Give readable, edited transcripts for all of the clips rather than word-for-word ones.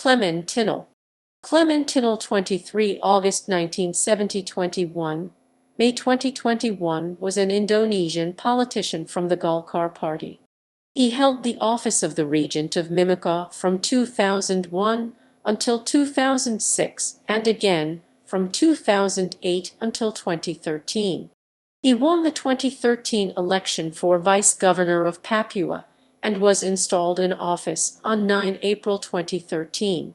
Klemen Tinal. Klemen Tinal 23 August 1970 21, May 2021 was an Indonesian politician from the Golkar party. He held the office of the Regent of Mimika from 2001 until 2006 and again from 2008 until 2013. He won the 2013 election for Vice Governor of Papua and was installed in office on 9 April 2013.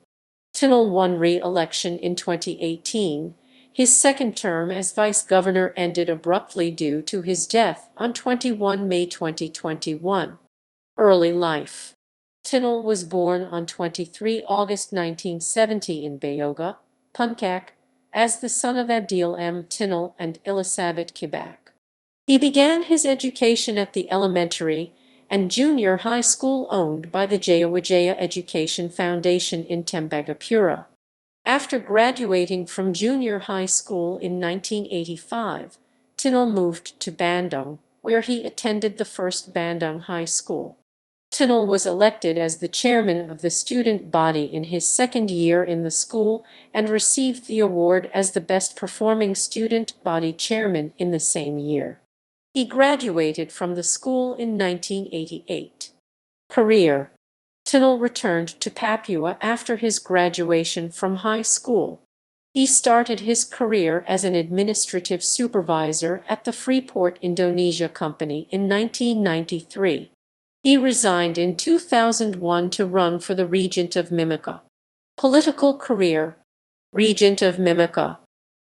Tinal won re-election in 2018. His second term as vice governor ended abruptly due to his death on 21 May 2021. Early life. Tinal was born on 23 August 1970 in Beoga, Puncak, as the son of Abdil M. Tinal and Elizabeth Kibak. He began his education at the elementary and junior high school owned by the Jayawijaya Education Foundation in Tembagapura. After graduating from junior high school in 1985, Tinal moved to Bandung, where he attended the first Bandung High School. Tinal was elected as the chairman of the student body in his second year in the school and received the award as the best performing student body chairman in the same year. He graduated from the school in 1988. Career. Tinal returned to Papua after his graduation from high school. He started his career as an administrative supervisor at the Freeport Indonesia Company in 1993. He resigned in 2001 to run for the Regent of Mimika. Political career. Regent of Mimika.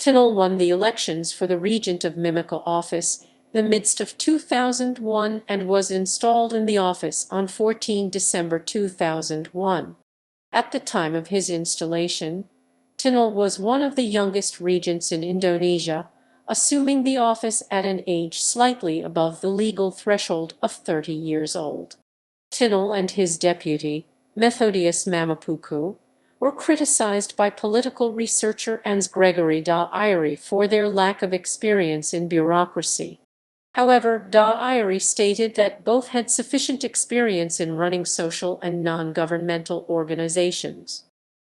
Tinal won the elections for the Regent of Mimika office in the midst of 2001 and was installed in the office on 14 December 2001. At the time of his installation, Tinal was one of the youngest regents in Indonesia, assuming the office at an age slightly above the legal threshold of 30 years old. Tinal and his deputy, Methodius Mamapuku, were criticized by political researcher Ans Gregory Da Irie for their lack of experience in bureaucracy. However, Da Irie stated that both had sufficient experience in running social and non-governmental organizations.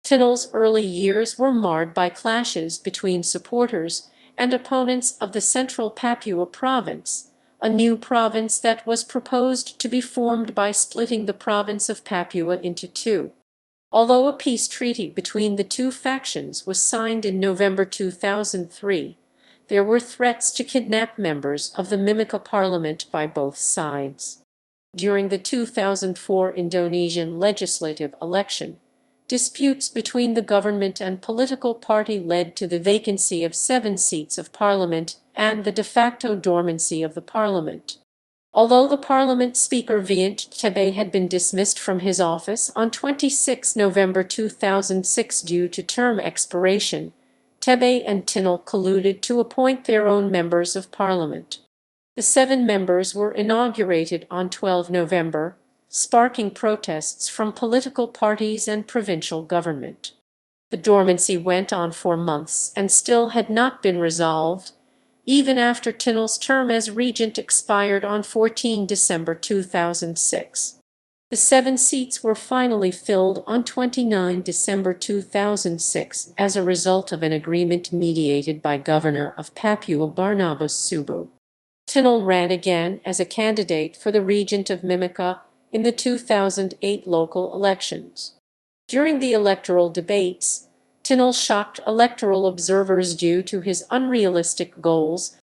Tinal's early years were marred by clashes between supporters and opponents of the Central Papua Province, a new province that was proposed to be formed by splitting the province of Papua into two. Although a peace treaty between the two factions was signed in November 2003, there were threats to kidnap members of the Mimika parliament by both sides. During the 2004 Indonesian legislative election, disputes between the government and political party led to the vacancy of 7 seats of parliament and the de facto dormancy of the parliament. Although the parliament speaker Viant Tebe had been dismissed from his office on 26 November 2006 due to term expiration, Tebe and Tinal colluded to appoint their own members of parliament. The 7 members were inaugurated on 12 November, sparking protests from political parties and provincial government. The dormancy went on for months and still had not been resolved, even after Tinal's term as regent expired on 14 December 2006. The 7 seats were finally filled on 29 December 2006 as a result of an agreement mediated by Governor of Papua Barnabas Subu. Tinal ran again as a candidate for the Regent of Mimika in the 2008 local elections. During the electoral debates, Tinal shocked electoral observers due to his unrealistic goals.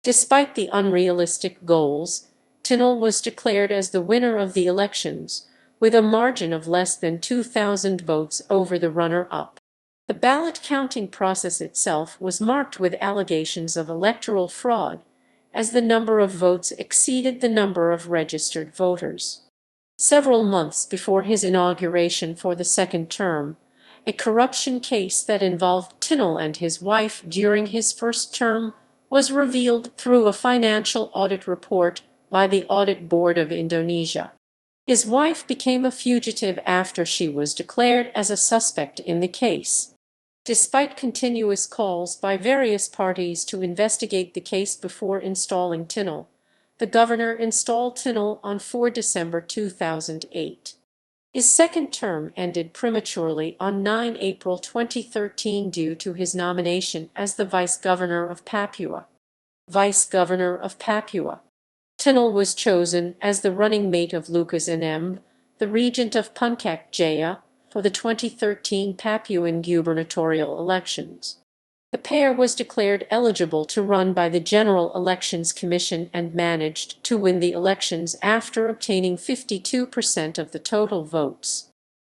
Despite the unrealistic goals, Tinal was declared as the winner of the elections, with a margin of less than 2,000 votes over the runner-up. The ballot counting process itself was marked with allegations of electoral fraud, as the number of votes exceeded the number of registered voters. Several months before his inauguration for the second term, a corruption case that involved Tinal and his wife during his first term was revealed through a financial audit report by the Audit Board of Indonesia. His wife became a fugitive after she was declared as a suspect in the case. Despite continuous calls by various parties to investigate the case before installing Tinal, the governor installed Tinal on 4 December 2008. His second term ended prematurely on 9 April 2013 due to his nomination as the Vice Governor of Papua. Vice Governor of Papua. Tinal was chosen as the running mate of Lucas Nmb, the Regent of Puncak Jaya, for the 2013 Papuan gubernatorial elections. The pair was declared eligible to run by the General Elections Commission and managed to win the elections after obtaining 52% of the total votes.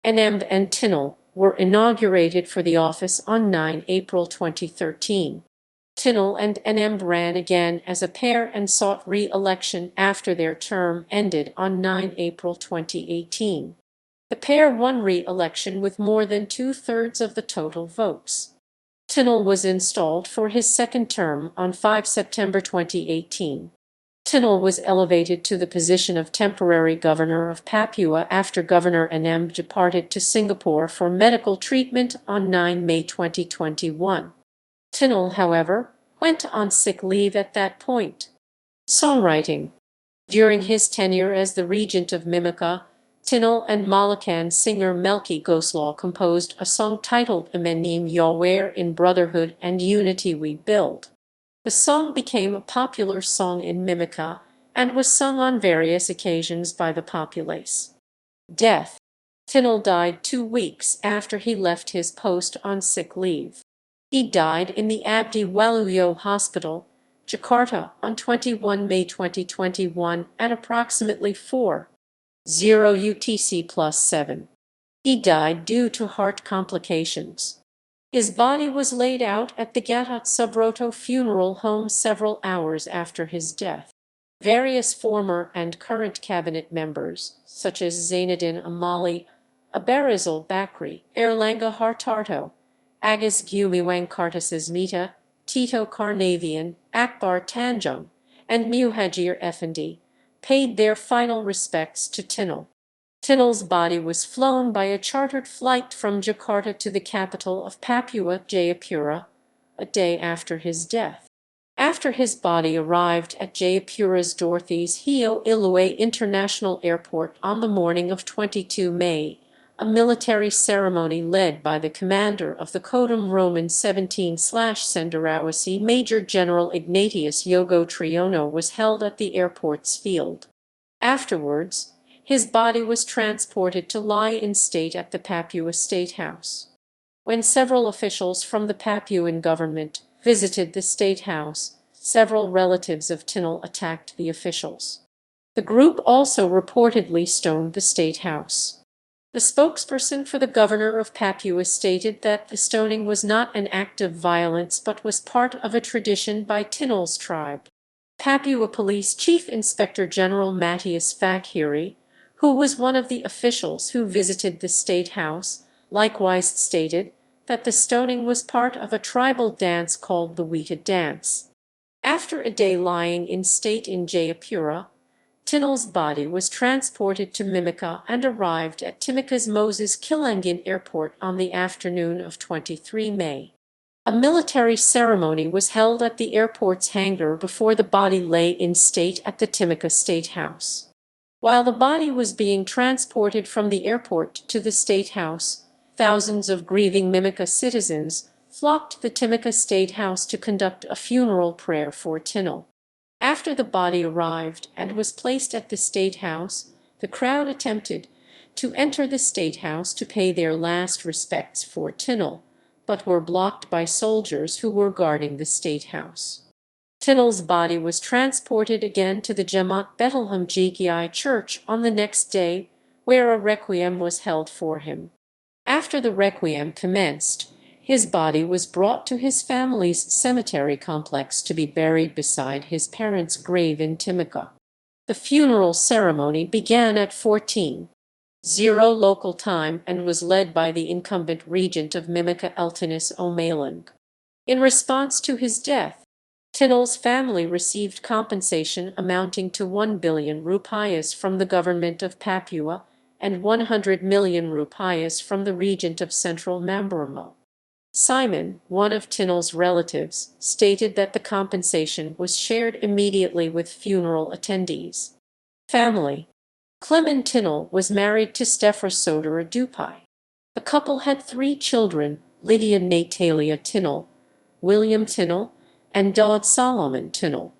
Nmb and Tinal were inaugurated for the office on 9 April 2013. Tinal and Nmb ran again as a pair and sought re-election after their term ended on 9 April 2018. The pair won re-election with more than two-thirds of the total votes. Tinal was installed for his second term on 5 September 2018. Tinal was elevated to the position of temporary governor of Papua after Governor Nmb departed to Singapore for medical treatment on 9 May 2021. Tinal, however, went on sick leave at that point. Songwriting. During his tenure as the Regent of Mimika, Tinal and Malacan singer Melky Goslaw composed a song titled Imenim Yaware in Brotherhood and Unity We Build. The song became a popular song in Mimika and was sung on various occasions by the populace. Death. Tinal died 2 weeks after he left his post on sick leave. He died in the Abdi Waluyo Hospital, Jakarta, on 21 May 2021 at approximately 4:00 UTC+7. He died due to heart complications. His body was laid out at the Gatot Subroto Funeral Home several hours after his death. Various former and current cabinet members, such as Zainuddin Amali, Abarizal Bakri, Erlangga Hartarto, Agus Gumiwang Kartasasmita, Tito Karnavian, Akbar Tanjung, and Muhajir Effendi, paid their final respects to Tinal. Tinal's body was flown by a chartered flight from Jakarta to the capital of Papua, Jayapura, a day after his death. After his body arrived at Jayapura's Dorothy's Hio Ilue International Airport on the morning of 22 May, a military ceremony led by the commander of the Kodam Roman 17/Cenderawasih Major General Ignatius Yogo Triono was held at the airport's field. Afterwards, his body was transported to lie in state at the Papua State House. When several officials from the Papuan government visited the State House, several relatives of Tinal attacked the officials. The group also reportedly stoned the State House. The spokesperson for the governor of Papua stated that the stoning was not an act of violence but was part of a tradition by Tinal's tribe. Papua Police Chief Inspector General Matthias Fakhiri, who was one of the officials who visited the State House, likewise stated that the stoning was part of a tribal dance called the Weta Dance. After a day lying in state in Jayapura, Tinal's body was transported to Mimika and arrived at Timika's Moses Kilangin Airport on the afternoon of 23 May. A military ceremony was held at the airport's hangar before the body lay in state at the Timika State House. While the body was being transported from the airport to the State House, thousands of grieving Mimika citizens flocked to the Timika State House to conduct a funeral prayer for Tinal. After the body arrived and was placed at the State House, the crowd attempted to enter the State House to pay their last respects for Tinal, but were blocked by soldiers who were guarding the State House. Tinal's body was transported again to the Jemaat Bethlehem GKI Church on the next day, where a requiem was held for him. After the requiem commenced, his body was brought to his family's cemetery complex to be buried beside his parents' grave in Timika. The funeral ceremony began at 14:00 local time and was led by the incumbent regent of Mimika Eltinis Omalang. In response to his death, Tinal's family received compensation amounting to 1 billion rupiahs from the government of Papua and 100 million rupiahs from the Regent of Central Mamberamo. Simon, one of Tinal's relatives, stated that the compensation was shared immediately with funeral attendees. Family. Klemen Tinal was married to Stephra Sodera Dupai. The couple had 3 children, Lydia Natalia Tinal, William Tinal, and Daud Solomon Tinal.